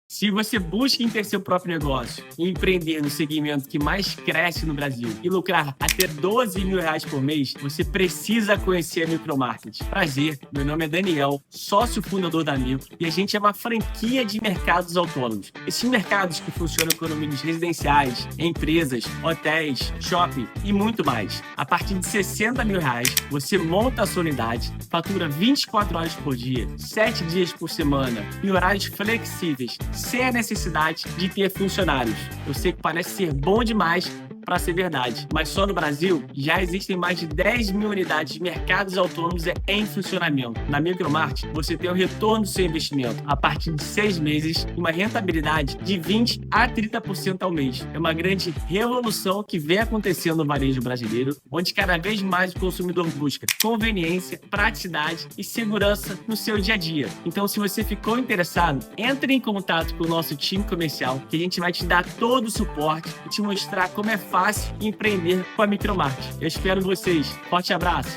Se você busca em ter seu próprio negócio e empreender no segmento que mais cresce no Brasil e lucrar até R$12 mil por mês, você precisa conhecer a Micromarket. Prazer, meu nome é Daniel, sócio fundador da Micro, e a gente é uma franquia de mercados autônomos. Esses mercados que funcionam com condomínios residenciais, empresas, hotéis, shopping e muito mais. A partir de R$60 mil, você monta a sua unidade, fatura 24 horas por dia, 7 dias por semana, em horários flexíveis, sem a necessidade de ter funcionários. Eu sei que parece ser bom demais para ser verdade, mas só no Brasil já existem mais de 10 mil unidades de mercados autônomos em funcionamento. Na Micromarket, você tem o retorno do seu investimento a partir de 6 meses e uma rentabilidade de 20 a 30% ao mês. É uma grande revolução que vem acontecendo no varejo brasileiro, onde cada vez mais o consumidor busca conveniência, praticidade e segurança no seu dia a dia. Então, se você ficou interessado, entre em contato com o nosso time comercial, que a gente vai te dar todo o suporte e te mostrar como é fácil empreender com a Micromarket. Eu espero vocês. Forte abraço.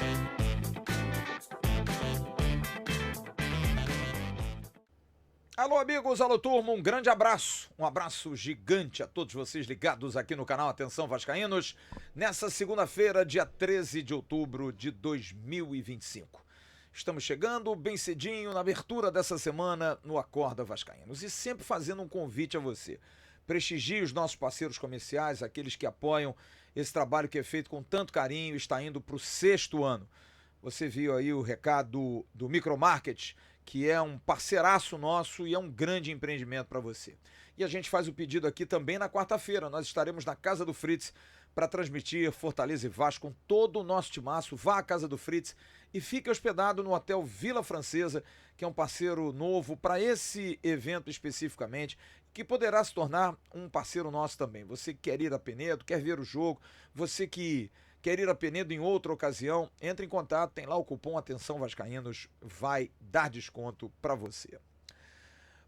Alô, amigos, alô, turma, um grande abraço, um abraço gigante a todos vocês ligados aqui no canal Atenção Vascaínos, nessa segunda-feira, dia 13 de outubro de 2025. Estamos chegando bem cedinho na abertura dessa semana no Acorda Vascaínos e sempre fazendo um convite a você. Prestigie os nossos parceiros comerciais, aqueles que apoiam esse trabalho que é feito com tanto carinho e está indo para o 6º ano. Você viu aí o recado do Micromarket, que é um parceiraço nosso e é um grande empreendimento para você. E a gente faz o pedido aqui também na quarta-feira. Nós estaremos na Casa do Fritz para transmitir Fortaleza e Vasco com todo o nosso timaço. Vá à Casa do Fritz e fique hospedado no Hotel Vila Francesa, que é um parceiro novo para esse evento especificamente, que poderá se tornar um parceiro nosso também. Você que quer ir a Penedo, quer ver o jogo, você que quer ir a Penedo em outra ocasião, entre em contato, tem lá o cupom Atenção Vascaínos, vai dar desconto para você.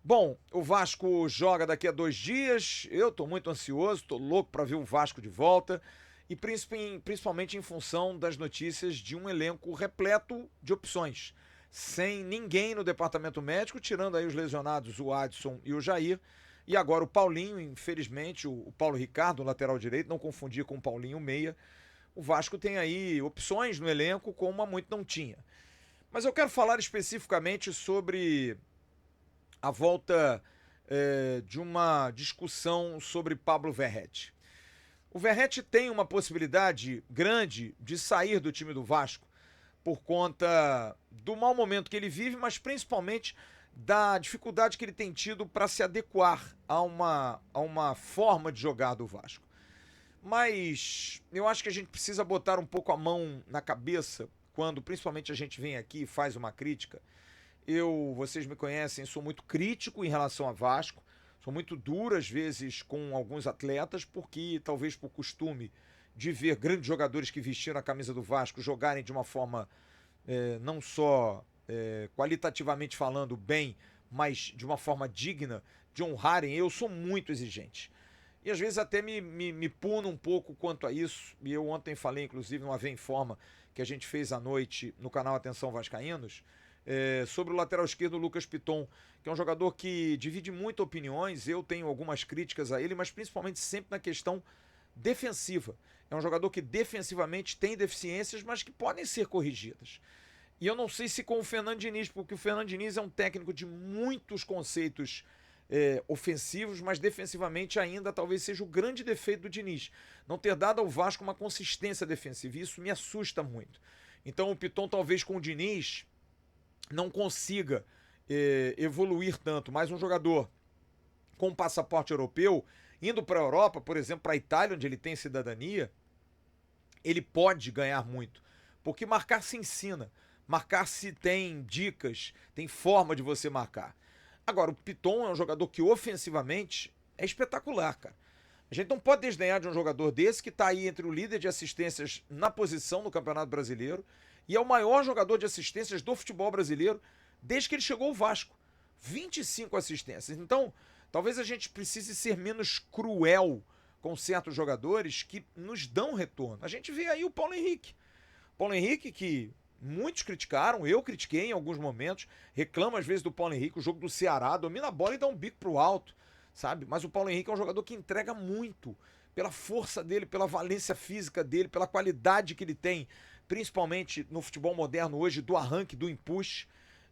Bom, o Vasco joga daqui a 2 dias, eu estou muito ansioso, estou louco para ver o Vasco de volta, e principalmente em função das notícias de um elenco repleto de opções, sem ninguém no departamento médico, tirando aí os lesionados, o Adson e o Jair, e agora o Paulinho, infelizmente, o Paulo Ricardo, lateral direito, não confundir com o Paulinho meia. O Vasco tem aí opções no elenco como há muito não tinha. Mas eu quero falar especificamente sobre a volta de uma discussão sobre Pablo Verratti. O Verratti tem uma possibilidade grande de sair do time do Vasco por conta do mau momento que ele vive, mas principalmente da dificuldade que ele tem tido para se adequar a uma forma de jogar do Vasco. Mas eu acho que a gente precisa botar um pouco a mão na cabeça quando principalmente a gente vem aqui e faz uma crítica. Vocês me conhecem, sou muito crítico em relação a Vasco, sou muito duro às vezes com alguns atletas, porque talvez por costume de ver grandes jogadores que vestiram a camisa do Vasco jogarem de uma forma não só qualitativamente falando bem, mas de uma forma digna, de honrarem, eu sou muito exigente. E às vezes até me puno um pouco quanto a isso, e eu ontem falei, inclusive, numa Vem Forma que a gente fez à noite no canal Atenção Vascaínos, sobre o lateral esquerdo Lucas Piton, que é um jogador que divide muito opiniões, eu tenho algumas críticas a ele, mas principalmente sempre na questão defensiva. É um jogador que defensivamente tem deficiências, mas que podem ser corrigidas. E eu não sei se com o Fernando Diniz, porque o Fernando Diniz é um técnico de muitos conceitos ofensivos, mas defensivamente ainda talvez seja o grande defeito do Diniz. Não ter dado ao Vasco uma consistência defensiva, e isso me assusta muito. Então o Piton talvez com o Diniz não consiga evoluir tanto, mas um jogador com passaporte europeu, indo para a Europa, por exemplo, para a Itália, onde ele tem cidadania, ele pode ganhar muito, porque marcar se ensina. Marcar se tem dicas, tem forma de você marcar. Agora, o Piton é um jogador que ofensivamente é espetacular, cara. A gente não pode desdenhar de um jogador desse que está aí entre o líder de assistências na posição no Campeonato Brasileiro e é o maior jogador de assistências do futebol brasileiro desde que ele chegou ao Vasco. 25 assistências. Então, talvez a gente precise ser menos cruel com certos jogadores que nos dão retorno. A gente vê aí o Paulo Henrique. Paulo Henrique que muitos criticaram, eu critiquei em alguns momentos, reclamo às vezes do Paulo Henrique, o jogo do Ceará, domina a bola e dá um bico pro alto, sabe? Mas o Paulo Henrique é um jogador que entrega muito, pela força dele, pela valência física dele, pela qualidade que ele tem, principalmente no futebol moderno hoje, do arranque, do empuxe.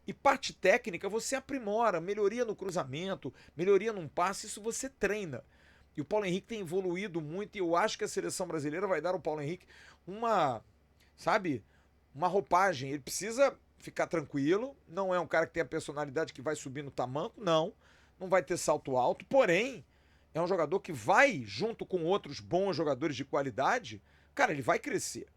E parte técnica você aprimora, melhoria no cruzamento, melhoria num passe, isso você treina. E o Paulo Henrique tem evoluído muito e eu acho que a seleção brasileira vai dar ao Paulo Henrique uma, sabe, uma roupagem. Ele precisa ficar tranquilo, não é um cara que tem a personalidade que vai subir no tamanco, não vai ter salto alto, porém, é um jogador que vai, junto com outros bons jogadores de qualidade, cara, ele vai crescer.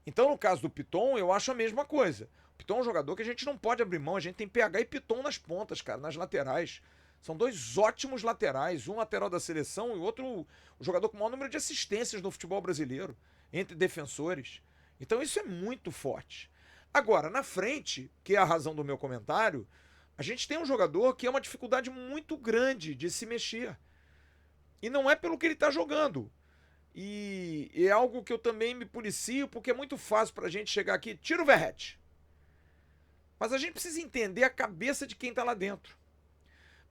Então, no caso do Piton, eu acho a mesma coisa. O Piton é um jogador que a gente não pode abrir mão, a gente tem PH e Piton nas pontas, cara, nas laterais. São dois ótimos laterais, um lateral da seleção e o outro o jogador com o maior número de assistências no futebol brasileiro, entre defensores. Então isso é muito forte. Agora, na frente, que é a razão do meu comentário, a gente tem um jogador que é uma dificuldade muito grande de se mexer. E não é pelo que ele está jogando. E é algo que eu também me policio, porque é muito fácil pra gente chegar aqui, tira o Verratti. Mas a gente precisa entender a cabeça de quem está lá dentro.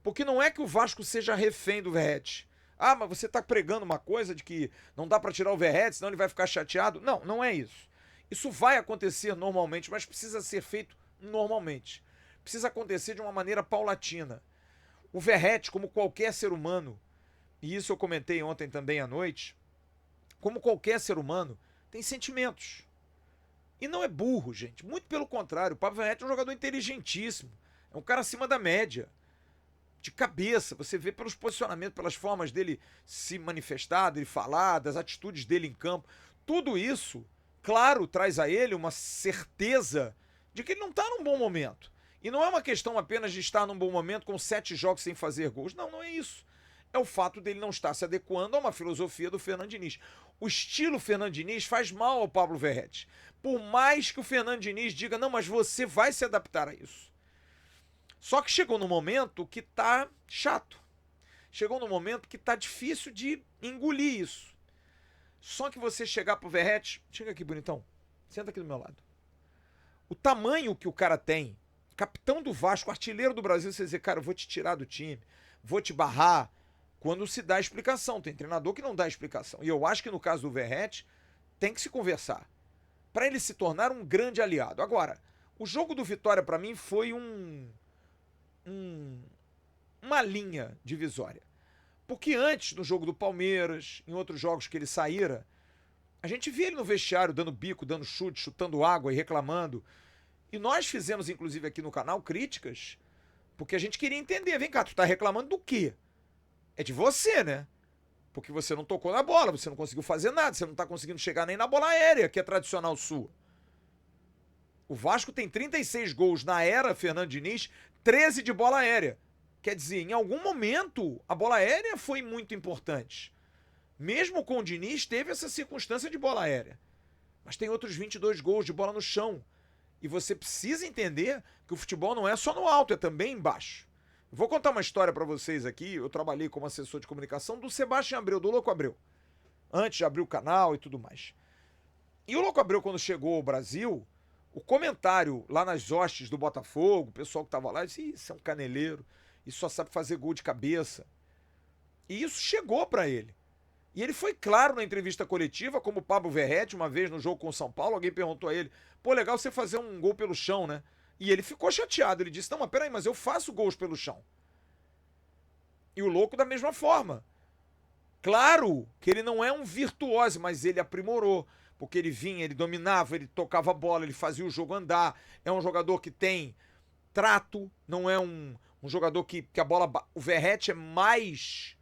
Porque não é que o Vasco seja refém do Verratti. Ah, mas você está pregando uma coisa de que não dá para tirar o Verratti, senão ele vai ficar chateado. Não, não é isso. Isso vai acontecer normalmente, mas precisa ser feito normalmente. Precisa acontecer de uma maneira paulatina. O Verratti, como qualquer ser humano, e isso eu comentei ontem também à noite, como qualquer ser humano, tem sentimentos. E não é burro, gente. Muito pelo contrário. O Pablo Verratti é um jogador inteligentíssimo. É um cara acima da média. De cabeça. Você vê pelos posicionamentos, pelas formas dele se manifestar, dele falar, das atitudes dele em campo. Tudo isso, claro, traz a ele uma certeza de que ele não está num bom momento. E não é uma questão apenas de estar num bom momento com 7 jogos sem fazer gols. Não, não é isso. É o fato dele não estar se adequando a uma filosofia do Fernando Diniz. O estilo Fernando Diniz faz mal ao Pablo Verratti. Por mais que o Fernando Diniz diga, não, mas você vai se adaptar a isso. Só que chegou num momento que tá chato. Chegou num momento que tá difícil de engolir isso. Só que você chegar pro Verratti, chega aqui, bonitão, senta aqui do meu lado. O tamanho que o cara tem, capitão do Vasco, artilheiro do Brasil, você dizer, cara, eu vou te tirar do time, vou te barrar, quando se dá explicação. Tem treinador que não dá explicação. E eu acho que no caso do Verratti, tem que se conversar. Para ele se tornar um grande aliado. Agora, o jogo do Vitória para mim foi uma linha divisória. Porque antes, no jogo do Palmeiras, em outros jogos que ele saíra, a gente via ele no vestiário dando bico, dando chute, chutando água e reclamando. E nós fizemos, inclusive, aqui no canal, críticas, porque a gente queria entender. Vem cá, tu tá reclamando do quê? É de você, né? Porque você não tocou na bola, você não conseguiu fazer nada, você não tá conseguindo chegar nem na bola aérea, que é tradicional sua. O Vasco tem 36 gols na era Fernando Diniz, 13 de bola aérea. Quer dizer, em algum momento, a bola aérea foi muito importante. Mesmo com o Diniz, teve essa circunstância de bola aérea. Mas tem outros 22 gols de bola no chão. E você precisa entender que o futebol não é só no alto, é também embaixo. Vou contar uma história para vocês aqui. Eu trabalhei como assessor de comunicação do Sebastião Abreu, do Louco Abreu. Antes de abrir o canal e tudo mais. E o Louco Abreu, quando chegou ao Brasil, o comentário lá nas hostes do Botafogo, o pessoal que estava lá, disse, isso é um caneleiro, isso só sabe fazer gol de cabeça. E isso chegou para ele. E ele foi claro na entrevista coletiva, como o Pablo Verratti, uma vez no jogo com o São Paulo, alguém perguntou a ele, pô, legal você fazer um gol pelo chão, né? E ele ficou chateado, ele disse, não, mas peraí, mas eu faço gols pelo chão. E o Louco da mesma forma. Claro que ele não é um virtuoso, mas ele aprimorou, porque ele vinha, ele dominava, ele tocava a bola, ele fazia o jogo andar, é um jogador que tem trato, não é um jogador que a bola... O Verratti é mais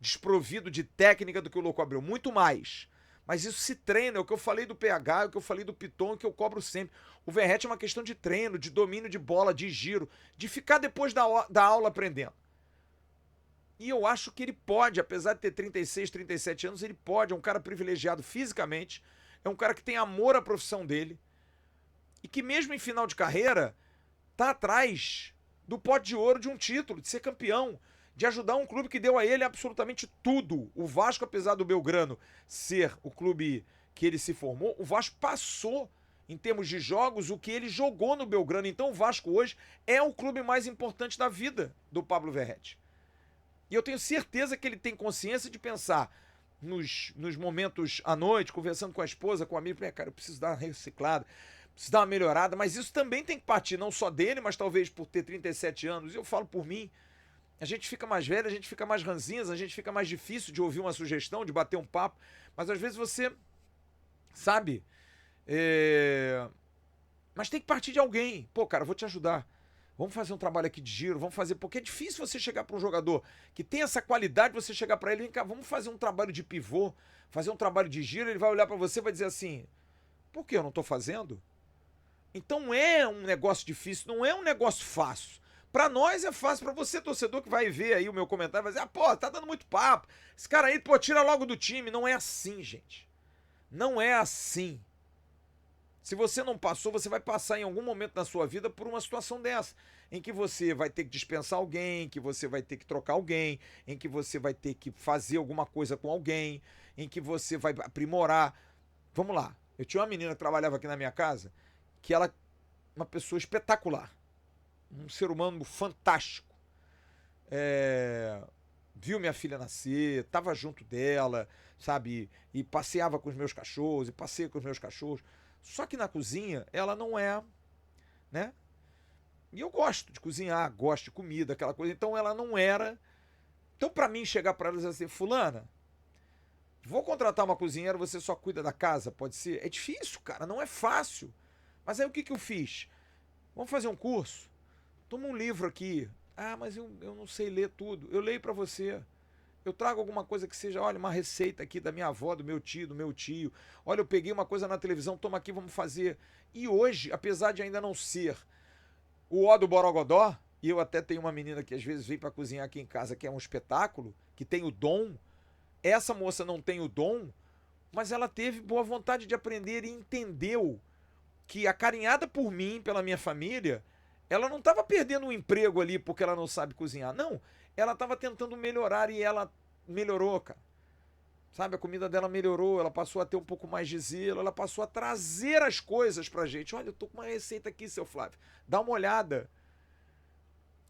desprovido de técnica do que o Louco Abreu, muito mais. Mas isso se treina, é o que eu falei do PH, é o que eu falei do Piton, é o que eu cobro sempre. O Verratti é uma questão de treino, de domínio de bola, de giro, de ficar depois da aula aprendendo. E eu acho que ele pode, apesar de ter 36, 37 anos, ele pode, é um cara privilegiado fisicamente, é um cara que tem amor à profissão dele, e que mesmo em final de carreira, tá atrás do pote de ouro de um título, de ser campeão. de ajudar um clube que deu a ele absolutamente tudo. O Vasco, apesar do Belgrano ser o clube que ele se formou, o Vasco passou, em termos de jogos, o que ele jogou no Belgrano. Então o Vasco hoje é o clube mais importante da vida do Pablo Verratti. E eu tenho certeza que ele tem consciência de pensar nos momentos à noite, conversando com a esposa, com o amigo, cara, eu preciso dar uma reciclada, preciso dar uma melhorada, mas isso também tem que partir não só dele, mas talvez por ter 37 anos, e eu falo por mim, a gente fica mais velho, a gente fica mais ranzinhas, a gente fica mais difícil de ouvir uma sugestão, de bater um papo, mas às vezes você, sabe, mas tem que partir de alguém. Pô, cara, eu vou te ajudar. Vamos fazer um trabalho aqui de giro, vamos fazer... Porque é difícil você chegar para um jogador que tem essa qualidade, você chegar para ele, vem cá, vamos fazer um trabalho de pivô, fazer um trabalho de giro, ele vai olhar para você e vai dizer assim, por que eu não tô fazendo? Então é um negócio difícil, não é um negócio fácil. Para nós é fácil, para você, torcedor, que vai ver aí o meu comentário, vai dizer, pô, tá dando muito papo, esse cara aí, pô, tira logo do time. Não é assim, gente. Não é assim. Se você não passou, você vai passar em algum momento na sua vida por uma situação dessa, em que você vai ter que dispensar alguém, que você vai ter que trocar alguém, em que você vai ter que fazer alguma coisa com alguém, em que você vai aprimorar. Vamos lá, eu tinha uma menina que trabalhava aqui na minha casa, que ela é uma pessoa espetacular, um ser humano fantástico. Viu minha filha nascer, estava junto dela, sabe, e passeava com os meus cachorros, e passeia com os meus cachorros. Só que na cozinha, ela não é, né? E eu gosto de cozinhar, gosto de comida, aquela coisa. Então ela não era. Então para mim chegar para ela e dizer assim, fulana, vou contratar uma cozinheira, você só cuida da casa, pode ser? É difícil, cara, não é fácil. Mas aí o que eu fiz? Vamos fazer um curso? Toma um livro aqui. Ah, mas eu não sei ler tudo. Eu leio para você. Eu trago alguma coisa que seja, olha, uma receita aqui da minha avó, do meu tio. Olha, eu peguei uma coisa na televisão, toma aqui, vamos fazer. E hoje, apesar de ainda não ser o ó do Borogodó, e eu até tenho uma menina que às vezes vem para cozinhar aqui em casa, que é um espetáculo, que tem o dom. Essa moça não tem o dom, mas ela teve boa vontade de aprender e entendeu que, acarinhada por mim, pela minha família, ela não estava perdendo um emprego ali porque ela não sabe cozinhar. Não, ela estava tentando melhorar e ela melhorou, cara. Sabe, a comida dela melhorou, ela passou a ter um pouco mais de zelo, ela passou a trazer as coisas pra gente. Olha, eu tô com uma receita aqui, seu Flávio. Dá uma olhada.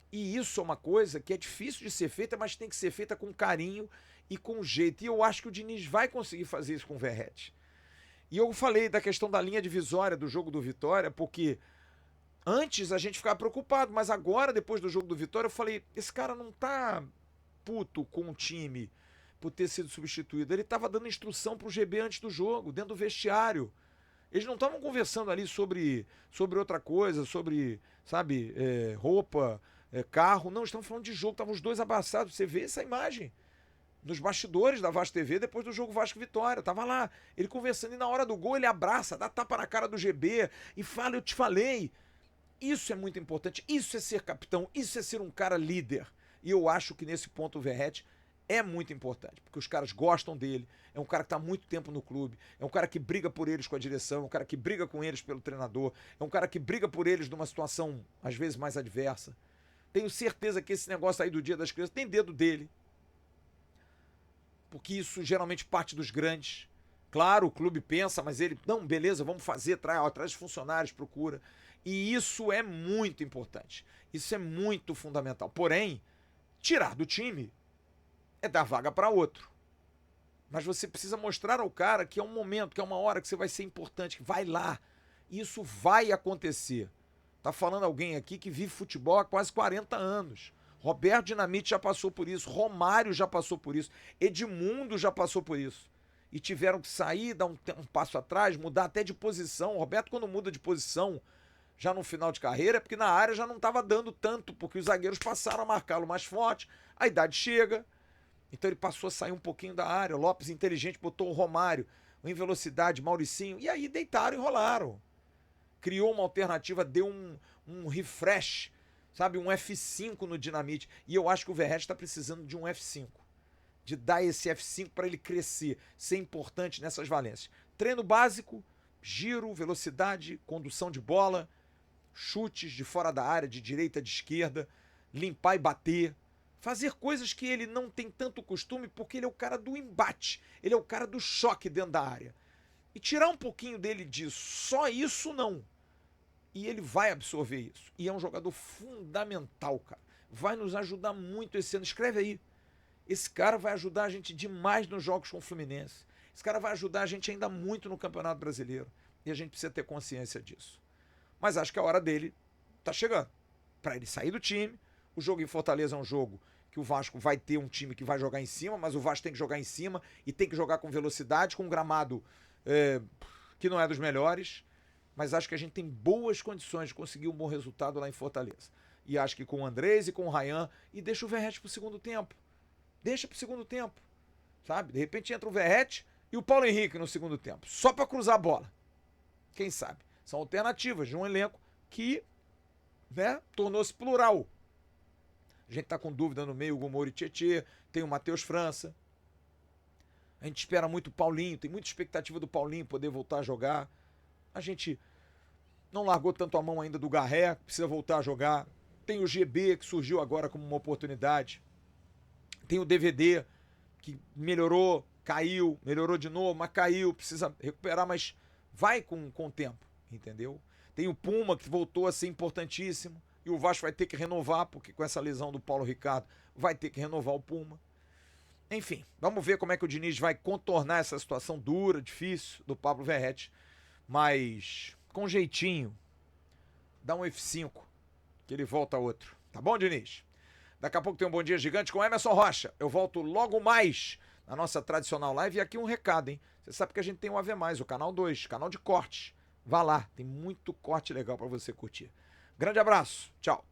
E isso é uma coisa que é difícil de ser feita, mas tem que ser feita com carinho e com jeito. E eu acho que o Diniz vai conseguir fazer isso com o Verratti. E eu falei da questão da linha divisória do jogo do Vitória, porque antes a gente ficava preocupado, mas agora, depois do jogo do Vitória, eu falei, esse cara não tá puto com o time por ter sido substituído. Ele estava dando instrução pro GB antes do jogo, dentro do vestiário. Eles não estavam conversando ali sobre outra coisa, sobre, sabe, roupa, carro. Não, estavam falando de jogo, estavam os dois abraçados. Você vê essa imagem nos bastidores da Vasco TV depois do jogo Vasco Vitória. Tava lá, ele conversando e na hora do gol ele abraça, dá tapa na cara do GB e fala, eu te falei. Isso é muito importante, isso é ser capitão, isso é ser um cara líder. E eu acho que nesse ponto o Verratti é muito importante, porque os caras gostam dele, é um cara que está há muito tempo no clube, é um cara que briga por eles com a direção, é um cara que briga com eles pelo treinador, é um cara que briga por eles numa situação, às vezes, mais adversa. Tenho certeza que esse negócio aí do Dia das Crianças tem dedo dele, porque isso geralmente parte dos grandes. Claro, o clube pensa, mas ele, não, beleza, vamos fazer, traz funcionários, procura. E isso é muito importante, isso é muito fundamental. Porém, tirar do time é dar vaga para outro. Mas você precisa mostrar ao cara que é um momento, que é uma hora que você vai ser importante, que vai lá. Isso vai acontecer. Tá falando alguém aqui que vive futebol há quase 40 anos. Roberto Dinamite já passou por isso, Romário já passou por isso, Edmundo já passou por isso. E tiveram que sair, dar um passo atrás, mudar até de posição. O Roberto, quando muda de posição, já no final de carreira, é porque na área já não estava dando tanto, porque os zagueiros passaram a marcá-lo mais forte, a idade chega. Então ele passou a sair um pouquinho da área. O Lopes, inteligente, botou o Romário em velocidade, Mauricinho, e aí deitaram e rolaram. Criou uma alternativa, deu um refresh, sabe, um F5 no Dinamite. E eu acho que o Verratti está precisando de um F5. De dar esse F5 para ele crescer, ser importante nessas valências. Treino básico, giro, velocidade, condução de bola, chutes de fora da área, de direita, de esquerda, limpar e bater, fazer coisas que ele não tem tanto costume, porque ele é o cara do embate, ele é o cara do choque dentro da área. E tirar um pouquinho dele disso, só isso não. E ele vai absorver isso. E é um jogador fundamental, cara. Vai nos ajudar muito esse ano. Escreve aí. Esse cara vai ajudar a gente demais nos jogos com o Fluminense. Esse cara vai ajudar a gente ainda muito no Campeonato Brasileiro. E a gente precisa ter consciência disso. Mas acho que a hora dele tá chegando. Para ele sair do time. O jogo em Fortaleza é um jogo que o Vasco vai ter um time que vai jogar em cima, mas o Vasco tem que jogar em cima e tem que jogar com velocidade, com um gramado que não é dos melhores. Mas acho que a gente tem boas condições de conseguir um bom resultado lá em Fortaleza. E acho que com o Andrés e com o Ryan, e deixa o Verratti pro segundo tempo. Deixa pro segundo tempo, sabe? De repente entra o Verratti e o Paulo Henrique no segundo tempo, só para cruzar a bola. Quem sabe? São alternativas de um elenco que, né, tornou-se plural. A gente tá com dúvida no meio, o Gomori Tietê, tem o Matheus França. A gente espera muito o Paulinho, tem muita expectativa do Paulinho poder voltar a jogar. A gente não largou tanto a mão ainda do Garré, precisa voltar a jogar. Tem o GB, que surgiu agora como uma oportunidade. Tem o DVD, que melhorou, caiu, melhorou de novo, mas caiu, precisa recuperar, mas vai com o tempo, entendeu? Tem o Puma, que voltou a ser importantíssimo, e o Vasco vai ter que renovar, porque com essa lesão do Paulo Ricardo, vai ter que renovar o Puma. Enfim, vamos ver como é que o Diniz vai contornar essa situação dura, difícil, do Pablo Verratti, mas com jeitinho, dá um F5, que ele volta a outro. Tá bom, Diniz? Daqui a pouco tem um Bom Dia Gigante com Emerson Rocha. Eu volto logo mais na nossa tradicional live. E aqui um recado, hein? Você sabe que a gente tem o AV+, o canal 2, canal de cortes. Vá lá, tem muito corte legal pra você curtir. Grande abraço, tchau.